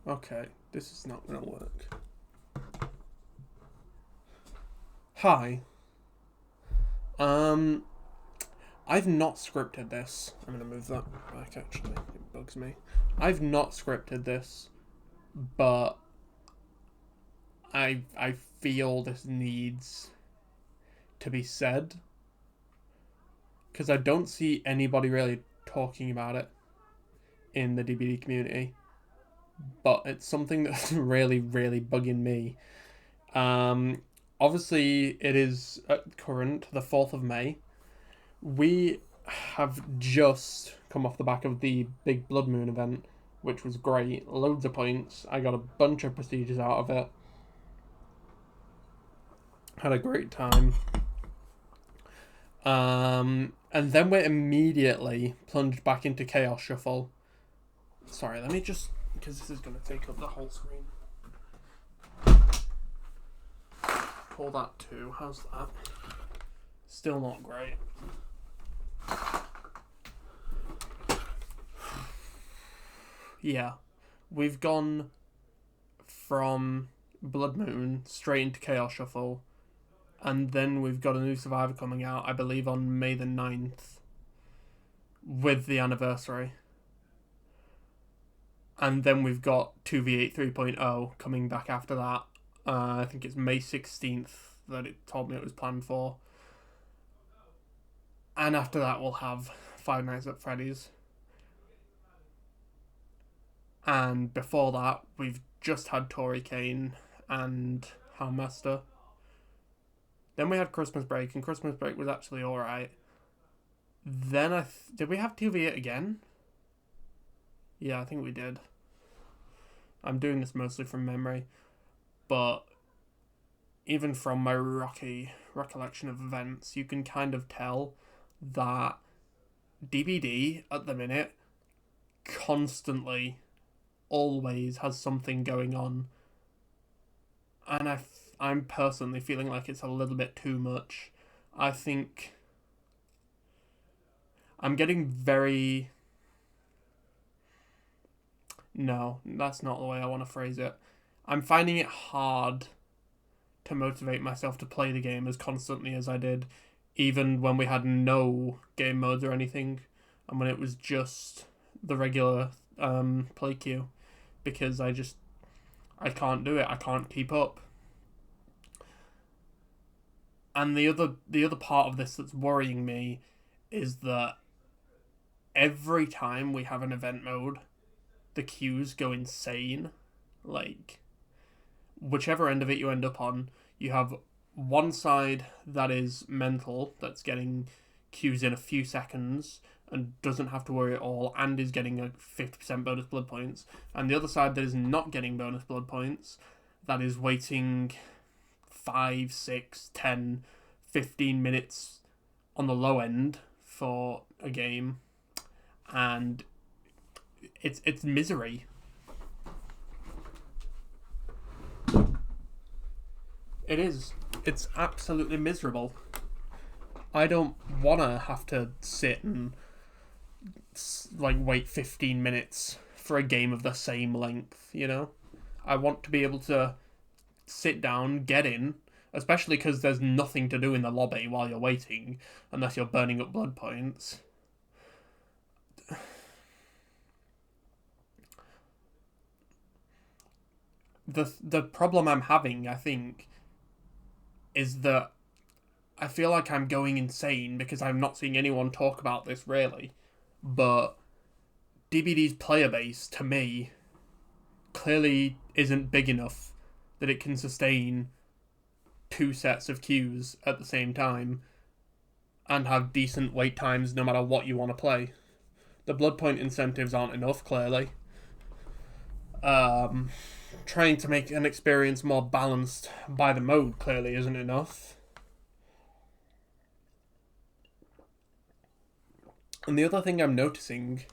Okay, this is not gonna work. Hi. Um, I've not scripted this. I'm gonna move that back. Actually, it bugs me. I've not scripted this, but I feel this needs to be said because I don't see anybody really talking about it in the DBD community. But it's something that's really bugging me. Um, Obviously, it is at current the 4th of May. We have just come off the back of the big Blood Moon event, which was great. Loads of points. I got a bunch of prestiges out of it. Had a great time. And then we're immediately plunged back into Chaos Shuffle. Sorry, let me just, because this is going to take up the whole screen. Pull that too. How's that? Still not great. Yeah, we've gone from Blood Moon straight into Chaos Shuffle, and then we've got a new Survivor coming out, I believe, on May the 9th, with the anniversary. And then we've got 2v8 3.0 coming back after that. I think it's May 16th that it told me it was planned for. And after that, we'll have Five Nights at Freddy's. And before that, we've just had Tori Kane and Houndmaster. Then we had Christmas Break, and Christmas Break was actually alright. Then did we have 2v8 again? Yeah, I think we did. I'm doing this mostly from memory. But even from my rocky recollection of events, you can kind of tell that DBD at the minute constantly always has something going on. And I'm personally feeling like it's a little bit too much. I think I'm getting very... No, that's not the way I want to phrase it. I'm finding it hard to motivate myself to play the game as constantly as I did, even when we had no game modes or anything, and when it was just the regular play queue, because I can't do it. I can't keep up. And the other part of this that's worrying me is that every time we have an event mode, the queues go insane. Like, whichever end of it you end up on, you have one side that is mental, that's getting queues in a few seconds and doesn't have to worry at all, and is getting a 50% bonus blood points, and the other side that is not getting bonus blood points, that is waiting 5, 6, 10, 15 minutes on the low end for a game, and it's misery. It is. It's absolutely miserable. I don't want to have to sit and wait 15 minutes for a game of the same length, you know? I want to be able to sit down, get in, especially because there's nothing to do in the lobby while you're waiting, unless you're burning up blood points. The problem I'm having, I think, is that I feel like I'm going insane because I'm not seeing anyone talk about this really. But DBD's player base, to me, clearly isn't big enough that it can sustain two sets of queues at the same time and have decent wait times no matter what you want to play. The blood point incentives aren't enough, clearly. Trying to make an experience more balanced by the mode clearly isn't enough. And the other thing I'm noticing,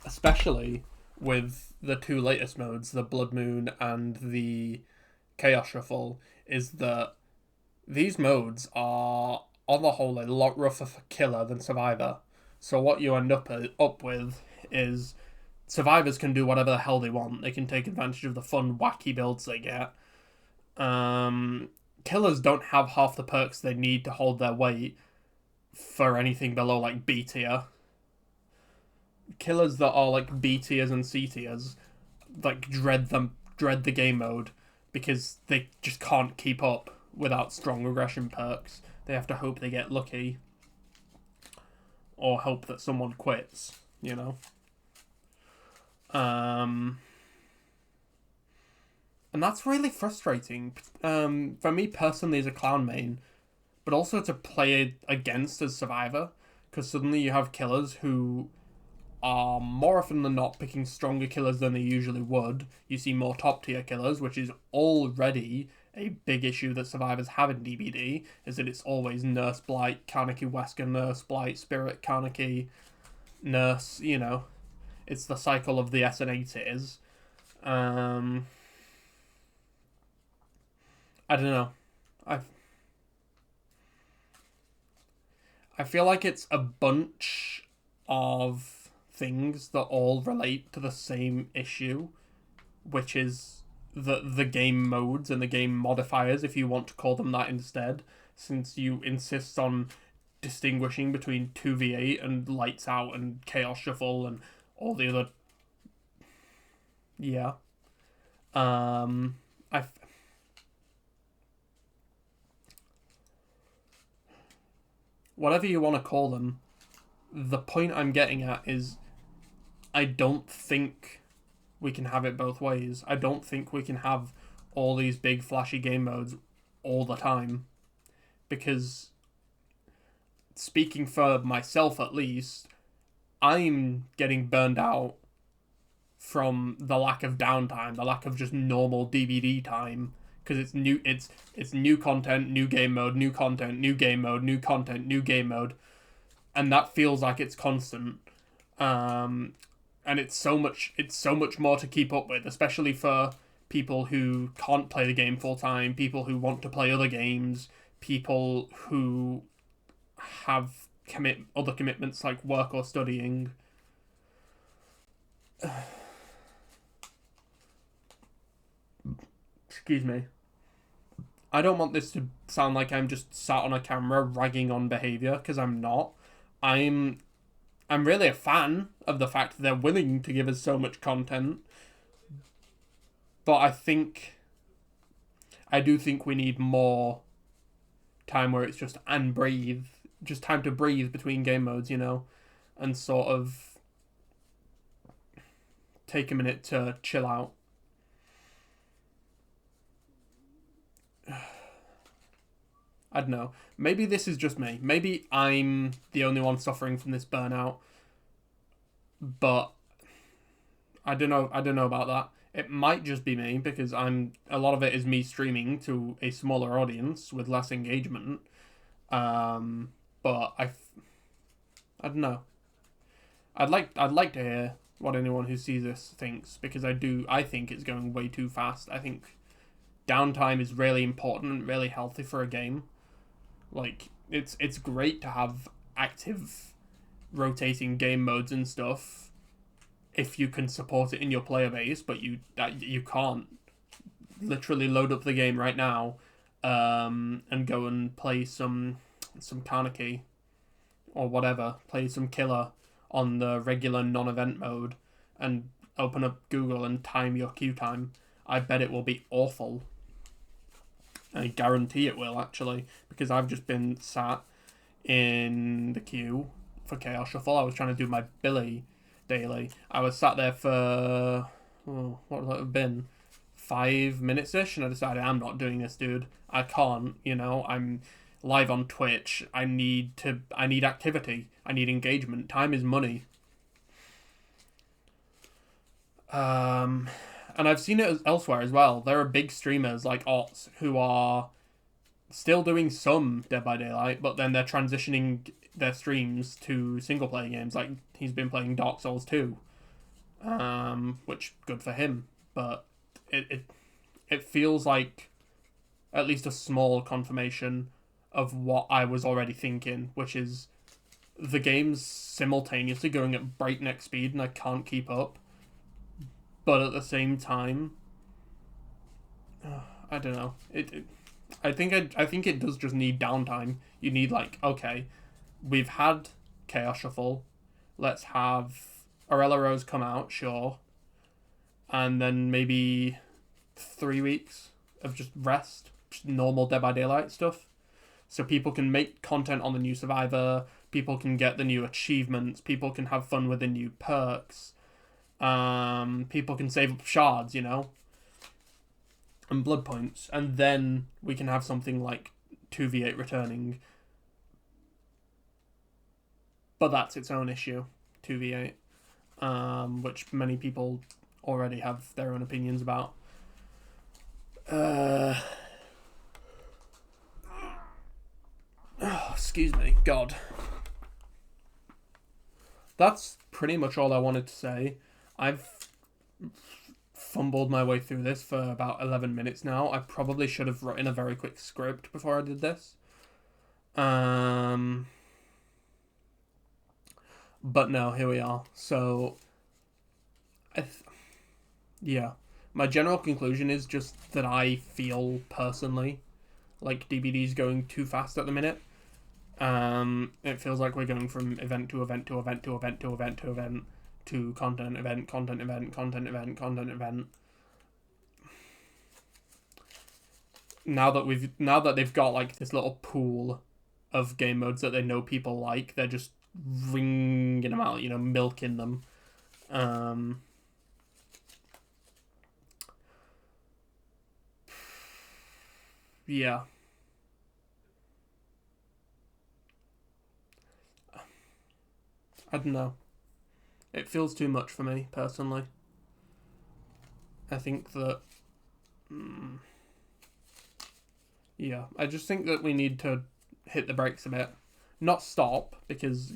especially with the two latest modes, the Blood Moon and the Chaos Shuffle, is that these modes are, on the whole, a lot rougher for Killer than Survivor. So what you end up with is survivors can do whatever the hell they want. They can take advantage of the fun, wacky builds they get. Killers don't have half the perks they need to hold their weight for anything below like B tier. Killers that are like B tiers and C tiers like dread the game mode because they just can't keep up without strong regression perks. They have to hope they get lucky or hope that someone quits, you know. And that's really frustrating. For me personally as a clown main, but also to play against as survivor, because suddenly you have killers who are more often than not picking stronger killers than they usually would. You see more top tier killers, which is already a big issue that survivors have in DBD, is that it's always Nurse, Blight, Karnaki, Wesker, Nurse, Blight, Spirit, Karnaki, Nurse, you know. It's the cycle of the SN8 tiers. I don't know. I feel like it's a bunch of things that all relate to the same issue, which is the game modes and the game modifiers, if you want to call them that instead, since you insist on distinguishing between 2v8 and Lights Out and Chaos Shuffle and all the other... Yeah. Whatever you want to call them, the point I'm getting at is I don't think we can have it both ways. I don't think we can have all these big flashy game modes all the time. Because, speaking for myself at least, I'm getting burned out from the lack of downtime, the lack of just normal DBD time. Because it's new content, new game mode, new content, new game mode, new content, new game mode. And that feels like it's constant. And it's so much more to keep up with, especially for people who can't play the game full time, people who want to play other games, people who have other commitments like work or studying. Excuse me. I don't want this to sound like I'm just sat on a camera ragging on behavior, because I'm not. I'm really a fan of the fact that they're willing to give us so much content. But I do think we need more time where it's just and breathe. Just time to breathe between game modes, you know? And sort of take a minute to chill out. I don't know. Maybe this is just me. Maybe I'm the only one suffering from this burnout. But I don't know about that. It might just be me because a lot of it is me streaming to a smaller audience with less engagement. But I don't know. I'd like to hear what anyone who sees this thinks, because I think it's going way too fast. I think downtime is really important and really healthy for a game. Like, it's great to have active rotating game modes and stuff if you can support it in your player base, but you can't. Literally load up the game right now and go and play some Karnaki or whatever, play some killer on the regular non-event mode and open up Google and time your queue time. I bet it will be awful. I guarantee it will, actually, because I've just been sat in the queue for Chaos Shuffle. I was trying to do my Billy daily. I was sat there for, what would that have been? 5 minutes-ish, and I decided I'm not doing this, dude. I can't, you know, I'm live on Twitch. I need activity. I need engagement. Time is money. And I've seen it elsewhere as well. There are big streamers like Ots who are still doing some Dead by Daylight, but then they're transitioning their streams to single-player games. Like, he's been playing Dark Souls 2, which, good for him. But it feels like at least a small confirmation of what I was already thinking, which is the game's simultaneously going at breakneck speed and I can't keep up. but at the same time, I don't know. I think it does just need downtime. You need like, okay, we've had Chaos Shuffle. Let's have Arella Rose come out, sure, and then maybe 3 weeks of just rest, just normal Dead by Daylight stuff, so people can make content on the new Survivor. People can get the new achievements. People can have fun with the new perks. People can save up shards, and blood points, and then we can have something like 2v8 returning. But that's its own issue, 2v8, which many people already have their own opinions about. Excuse me, God. That's pretty much all I wanted to say. I've fumbled my way through this for about 11 minutes now. I probably should have written a very quick script before I did this. But no, here we are. So, yeah. My general conclusion is just that I feel personally like DBD's going too fast at the minute. It feels like we're going from event to event to event to event to event to event to content event, content event, content event, content event. Now that they've got like this little pool of game modes that they know people like, they're just wringing them out, milking them. Yeah. I don't know. It feels too much for me, personally. I think that... yeah, I just think that we need to hit the brakes a bit. Not stop, because,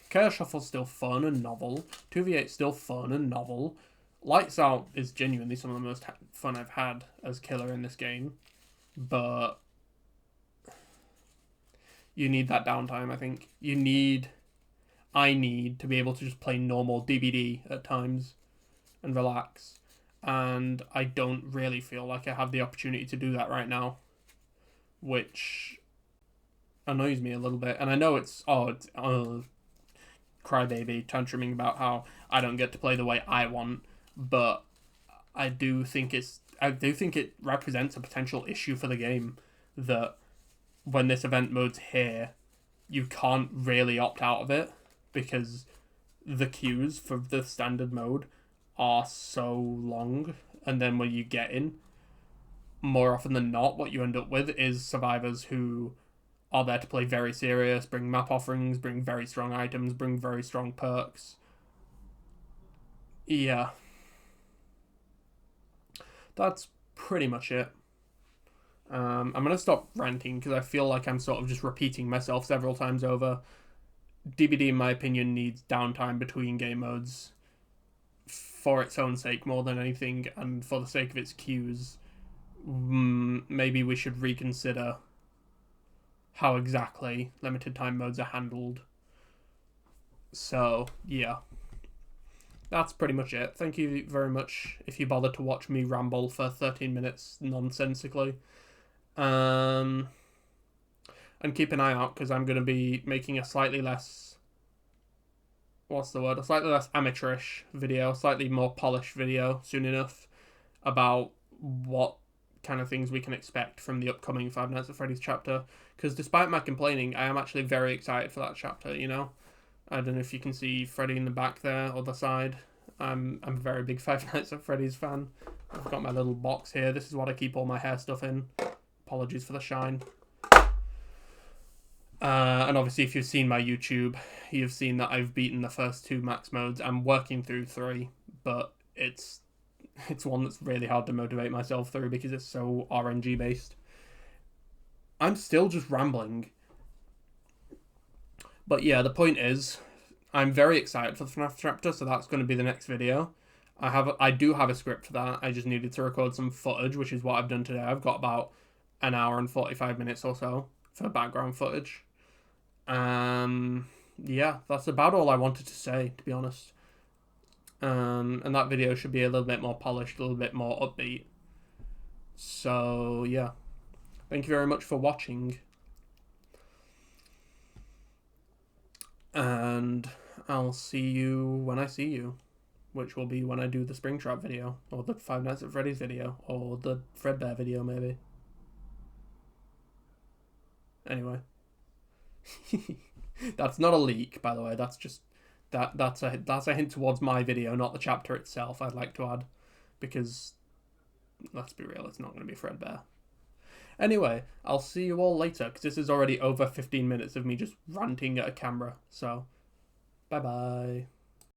Chaos Shuffle's still fun and novel. 2v8's still fun and novel. Lights Out is genuinely some of the most fun I've had as killer in this game. But you need that downtime, I think. I need to be able to just play normal DBD at times and relax. And I don't really feel like I have the opportunity to do that right now, which annoys me a little bit. And I know it's crybaby tantruming about how I don't get to play the way I want, but I do think it represents a potential issue for the game that when this event mode's here, you can't really opt out of it because the queues for the standard mode are so long, and then when you get in, more often than not, what you end up with is survivors who are there to play very serious, bring map offerings, bring very strong items, bring very strong perks. Yeah. That's pretty much it. I'm going to stop ranting because I feel like I'm sort of just repeating myself several times over. DBD, in my opinion, needs downtime between game modes for its own sake more than anything, and for the sake of its queues. Maybe we should reconsider how exactly limited time modes are handled. So, yeah. That's pretty much it. Thank you very much if you bothered to watch me ramble for 13 minutes nonsensically. And keep an eye out because I'm going to be making a slightly less... a slightly less amateurish video, slightly more polished video soon enough about what kind of things we can expect from the upcoming Five Nights at Freddy's chapter. Because despite my complaining, I am actually very excited for that chapter, I don't know if you can see Freddy in the back there or the side. I'm a very big Five Nights at Freddy's fan. I've got my little box here. This is what I keep all my hair stuff in. Apologies for the shine. And obviously, if you've seen my YouTube, you've seen that I've beaten the first 2 max modes. I'm working through 3, but it's one that's really hard to motivate myself through because it's so RNG based. I'm still just rambling. But yeah, the point is, I'm very excited for the FNaF chapter, so that's going to be the next video. I do have a script for that. I just needed to record some footage, which is what I've done today. I've got about an hour and 45 minutes or so for background footage. Yeah, that's about all I wanted to say, to be honest. And that video should be a little bit more polished, a little bit more upbeat. So yeah, thank you very much for watching, and I'll see you when I see you, which will be when I do the Springtrap video, or the Five Nights at Freddy's video, or the Fredbear video maybe. Anyway. That's not a leak, by the way. That's just that's a hint towards my video, not the chapter itself. I'd like to add, because let's be real, it's not going to be Fredbear. Anyway, I'll see you all later, because this is already over 15 minutes of me just ranting at a camera. So, bye bye.